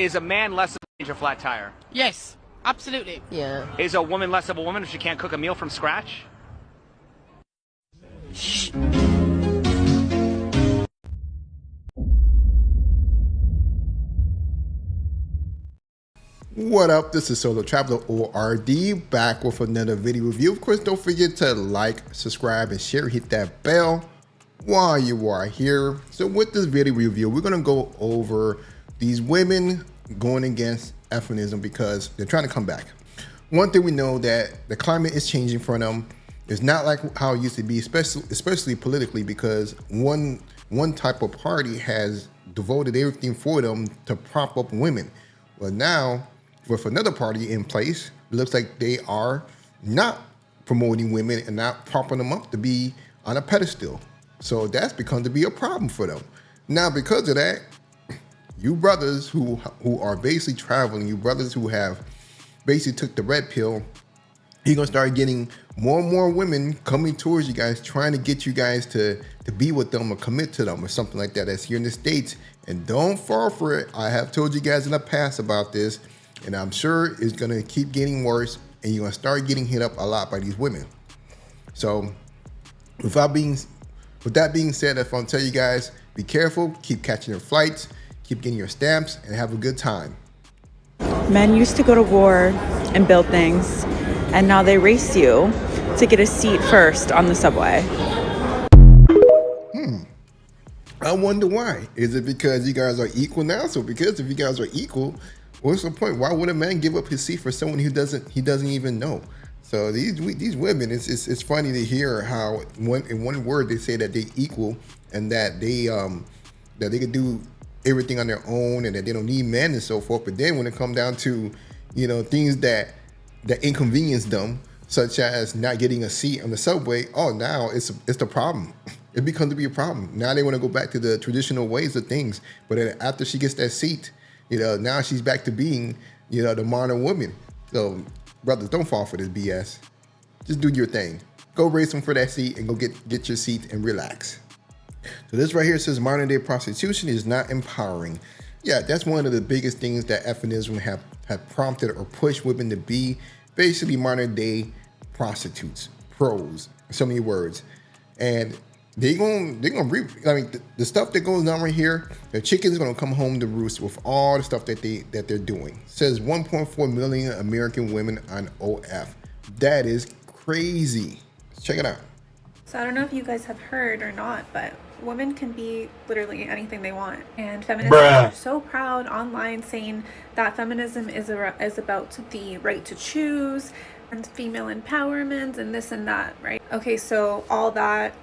Is a man less of a change a flat tire? Yes, absolutely. Yeah. Is a woman less of a woman if she can't cook a meal from scratch? What up? This is Solo Traveler ORD back with another video review. Of course, don't forget to like, subscribe, and share. Hit that bell while you are here. So with this video review, we're going to go over these women going against feminism because they're trying to come back. One thing we know that the climate is changing for them. It's not like how it used to be, especially politically, because one type of party has devoted everything for them to prop up women. Well, now with another party in place, it looks like they are not promoting women and not propping them up to be on a pedestal. So that's become to be a problem for them. Now, because of that, you brothers who are basically traveling, you brothers who have basically took the red pill, you're gonna start getting more and more women coming towards you guys, trying to get you guys to be with them or commit to them or something like that. That's here in the States. And don't fall for it. I have told you guys in the past about this, and I'm sure it's gonna keep getting worse, and you're gonna start getting hit up a lot by these women. So with that being said, if I'm tell you guys, be careful, keep catching your flights, keep getting your stamps, and have a good time. Men used to go to war and build things, and now they race you to get a seat first on the subway. I wonder why. Is it because you guys are equal now? So because if you guys are equal, what's the point? Why would a man give up his seat for someone he doesn't even know? So these women, it's funny to hear how in one word they say that they equal and that they can do everything on their own and that they don't need men and so forth. But then when it comes down to, you know, things that inconvenience them, such as not getting a seat on the subway, oh, now it's the problem. It becomes to be a problem. Now they want to go back to the traditional ways of things. But then after she gets that seat, you know, now she's back to being, you know, the modern woman. So brothers, don't fall for this BS. Just do your thing. Go race them for that seat and go get your seat and relax. So this right here says modern day prostitution is not empowering. Yeah, that's one of the biggest things that feminism have prompted or pushed women to be. Basically modern day prostitutes, pros, so many words. And they're gonna the stuff that goes on right here, the chicken's gonna come home to roost with all the stuff that they're doing. It says 1.4 million American women on OF. That is crazy. Let's check it out. So I don't know if you guys have heard or not, but women can be literally anything they want. And feminists are so proud online saying that feminism is about the right to choose and female empowerment and this and that, right? Okay, so all that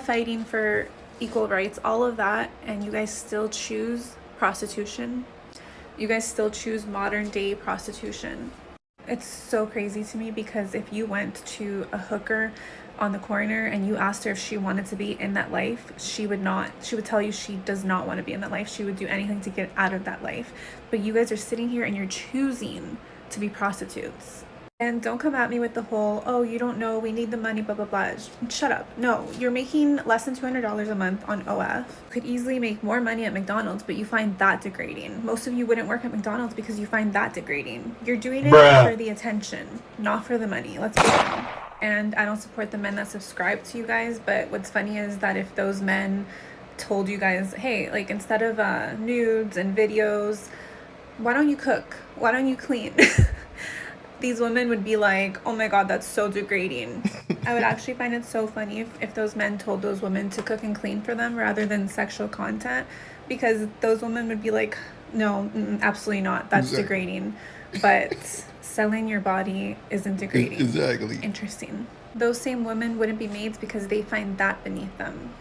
fighting for equal rights, all of that, and you guys still choose prostitution. You guys still choose modern day prostitution. It's so crazy to me because if you went to a hooker on the corner and you asked her if she wanted to be in that life, she would tell you she does not want to be in that life. She would do anything to get out of that life. But you guys are sitting here and you're choosing to be prostitutes. And don't come at me with the whole, oh, you don't know, we need the money, blah, blah, blah. Shut up. No, you're making less than $200 a month on OF. You could easily make more money at McDonald's, but you find that degrading. Most of you wouldn't work at McDonald's because you find that degrading. You're doing it for the attention, not for the money. Let's be real. And I don't support the men that subscribe to you guys, but what's funny is that if those men told you guys, hey, like instead of nudes and videos, why don't you cook? Why don't you clean? These women would be like, oh my God, that's so degrading. I would actually find it so funny if those men told those women to cook and clean for them rather than sexual content, because those women would be like, no, absolutely not. That's degrading. But selling your body isn't degrading. Exactly. Interesting. Those same women wouldn't be maids because they find that beneath them.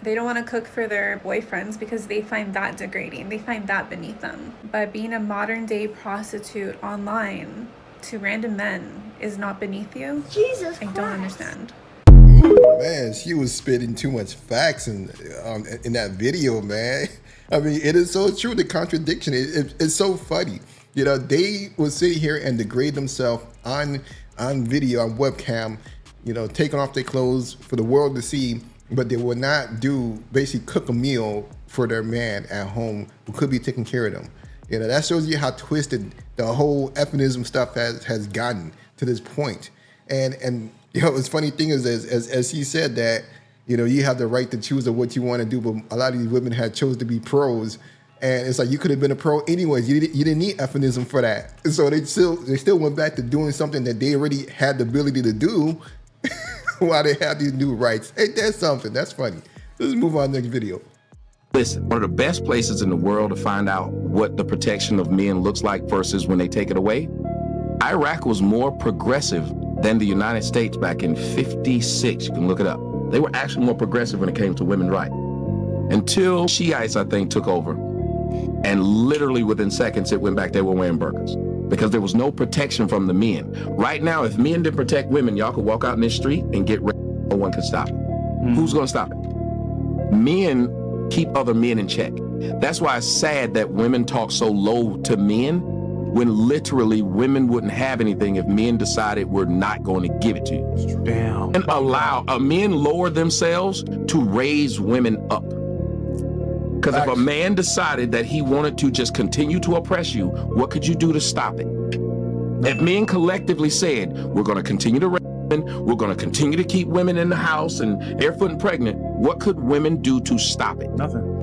They don't want to cook for their boyfriends because they find that degrading. They find that beneath them. But being a modern day prostitute online to random men is not beneath you. Jesus Christ. I don't understand. Ooh, man, she was spitting too much facts in that video, man. I mean, it is so true. The contradiction, it's so funny. You know, they will sit here and degrade themselves on video, on webcam, you know, taking off their clothes for the world to see, but they will not basically cook a meal for their man at home who could be taking care of them. You know, that shows you how twisted the whole feminism stuff has gotten to this point. And you know, the funny thing is, as he said that, you know, you have the right to choose what you want to do, but a lot of these women had chose to be pros, and it's like you could have been a pro anyways. You didn't need feminism for that, so they still went back to doing something that they already had the ability to do, while they have these new rights. Hey, that's something. That's funny. Let's move on to the next video. Listen, one of the best places in the world to find out what the protection of men looks like versus when they take it away, Iraq was more progressive than the United States back in '56. You can look it up. They were actually more progressive when it came to women's rights. Until Shiites, I think, took over. And literally within seconds, it went back, they were wearing burqas. Because there was no protection from the men. Right now, if men didn't protect women, y'all could walk out in this street and get raped. No one could stop it. Who's gonna stop it? Men keep other men in check. That's why it's sad that women talk so low to men, when literally women wouldn't have anything if men decided we're not going to give it to you. Damn. And allow men lower themselves to raise women up. Because if a man decided that he wanted to just continue to oppress you, what could you do to stop it? If men collectively said, we're going to continue to raise women, we're going to continue to keep women in the house and barefoot and pregnant, what could women do to stop it? Nothing.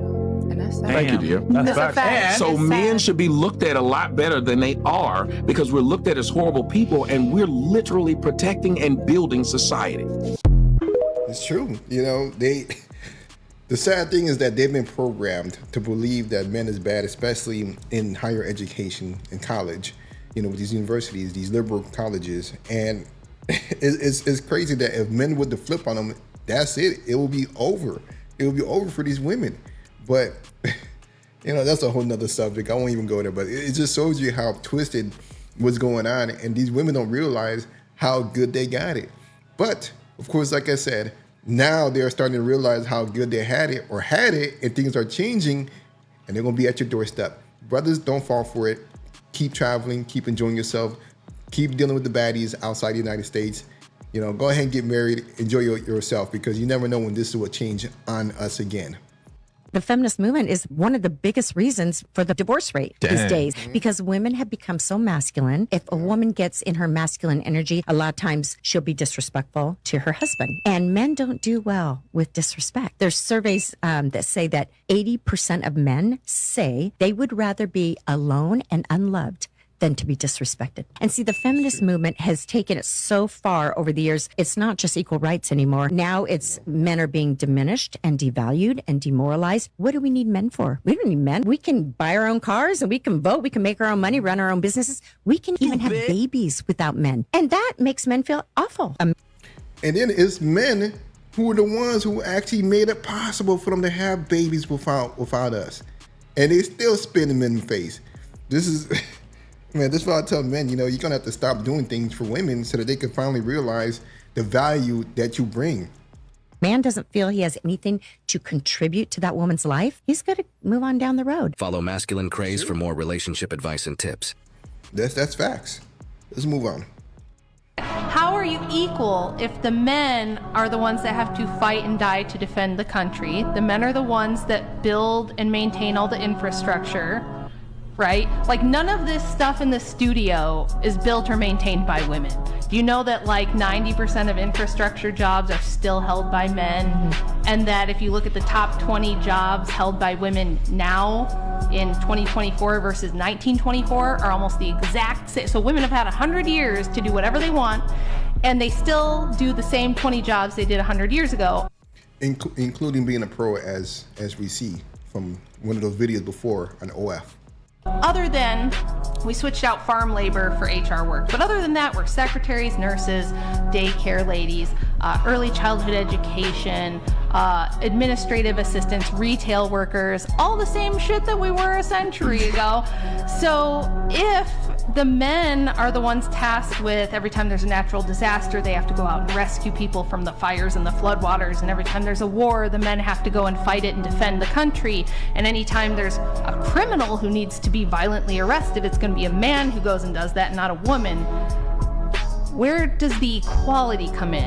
And that's sad. Thank you, dear. That's a fact. So It's men sad. should be looked at a lot better than they are, because we're looked at as horrible people, and we're literally protecting and building society. It's true. You know, the sad thing is that they've been programmed to believe that men is bad, especially in higher education, in college, you know, with these universities, these liberal colleges. And it's crazy that if men would flip on them, that's it. It will be over. It will be over for these women. But, you know, that's a whole nother subject. I won't even go there, but it just shows you how twisted what's going on. And these women don't realize how good they got it. But, of course, like I said, now they're starting to realize how good they had it, and things are changing, and they're going to be at your doorstep. Brothers, don't fall for it. Keep traveling, keep enjoying yourself, keep dealing with the baddies outside the United States. You know, go ahead and get married, enjoy yourself, because you never know when this will change on us again. The feminist movement is one of the biggest reasons for the divorce rate these days, because women have become so masculine. If a woman gets in her masculine energy, a lot of times she'll be disrespectful to her husband. And men don't do well with disrespect. There's surveys that say that 80% of men say they would rather be alone and unloved than to be disrespected. And see, the feminist movement has taken it so far over the years. It's not just equal rights anymore. Now it's men are being diminished and devalued and demoralized. What do we need men for? We don't need men. We can buy our own cars and we can vote. We can make our own money, run our own businesses. We can even have babies without men. And that makes men feel awful. And then it's men who are the ones who actually made it possible for them to have babies without us. And they still spin them in the face. This is... Man, this is why I tell men, you know, you're going to have to stop doing things for women so that they can finally realize the value that you bring. Man doesn't feel he has anything to contribute to that woman's life. He's got to move on down the road. Follow Masculine Craze for more relationship advice and tips. That's facts. Let's move on. How are you equal if the men are the ones that have to fight and die to defend the country? The men are the ones that build and maintain all the infrastructure. Right? Like, none of this stuff in the studio is built or maintained by women. Do you know that like 90% of infrastructure jobs are still held by men? And that if you look at the top 20 jobs held by women now in 2024 versus 1924 are almost the exact same. So women have had 100 years to do whatever they want, and they still do the same 20 jobs they did 100 years ago. Including being a pro, as we see from one of those videos before on OF. Other than, we switched out farm labor for HR work. But other than that, we're secretaries, nurses, daycare ladies, early childhood education, administrative assistants, retail workers, all the same shit that we were a century ago. So if the men are the ones tasked with, every time there's a natural disaster, they have to go out and rescue people from the fires and the floodwaters, and every time there's a war, the men have to go and fight it and defend the country, and anytime there's a criminal who needs to be violently arrested, it's going to be a man who goes and does that, not a woman. Where does the equality come in?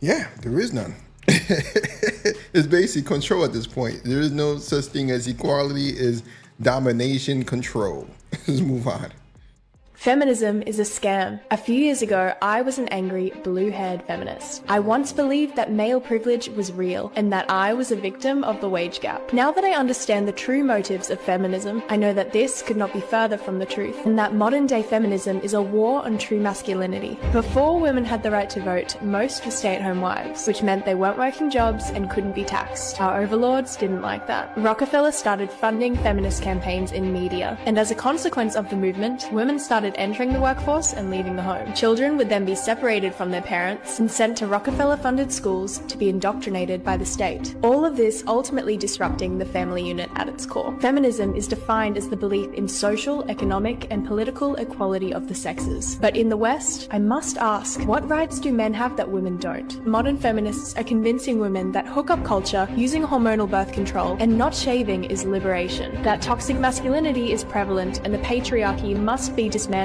Yeah, there is none. It's basic control at this point. There is no such thing as equality. Is domination, control. Let's move on. Feminism is a scam. A few years ago, I was an angry, blue-haired feminist. I once believed that male privilege was real and that I was a victim of the wage gap. Now that I understand the true motives of feminism, I know that this could not be further from the truth, and that modern-day feminism is a war on true masculinity. Before women had the right to vote, most were stay-at-home wives, which meant they weren't working jobs and couldn't be taxed. Our overlords didn't like that. Rockefeller started funding feminist campaigns in media, and as a consequence of the movement, women started entering the workforce and leaving the home. Children would then be separated from their parents and sent to Rockefeller-funded schools to be indoctrinated by the state. All of this ultimately disrupting the family unit at its core. Feminism is defined as the belief in social, economic, and political equality of the sexes. But in the West, I must ask, what rights do men have that women don't? Modern feminists are convincing women that hookup culture, using hormonal birth control, and not shaving is liberation. That toxic masculinity is prevalent and the patriarchy must be dismantled.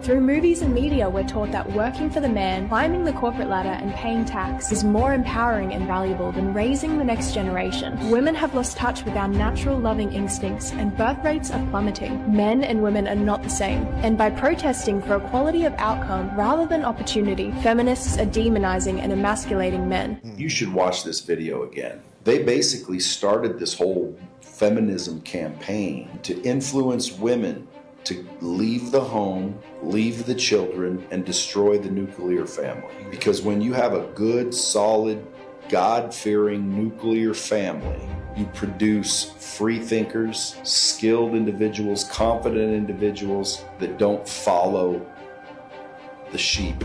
Through movies and media, we're taught that working for the man, climbing the corporate ladder, and paying tax is more empowering and valuable than raising the next generation. Women have lost touch with our natural loving instincts, and birth rates are plummeting. Men and women are not the same. And by protesting for equality of outcome rather than opportunity, feminists are demonizing and emasculating men. You should watch this video again. They basically started this whole feminism campaign to influence women to leave the home, leave the children, and destroy the nuclear family. Because when you have a good, solid, God-fearing nuclear family, you produce free thinkers, skilled individuals, confident individuals that don't follow the sheep.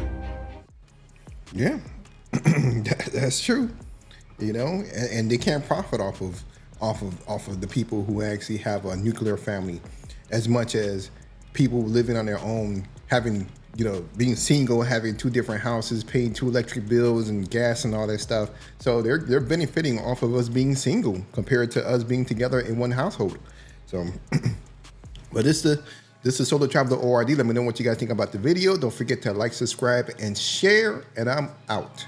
Yeah, that's true. You know, and they can't profit off of the people who actually have a nuclear family as much as people living on their own, having, you know, being single, having 2 different houses, paying 2 electric bills and gas and all that stuff. So they're benefiting off of us being single compared to us being together in one household. So, but this is Solo Traveler ORD. Let me know what you guys think about the video. Don't forget to like, subscribe, and share. And I'm out.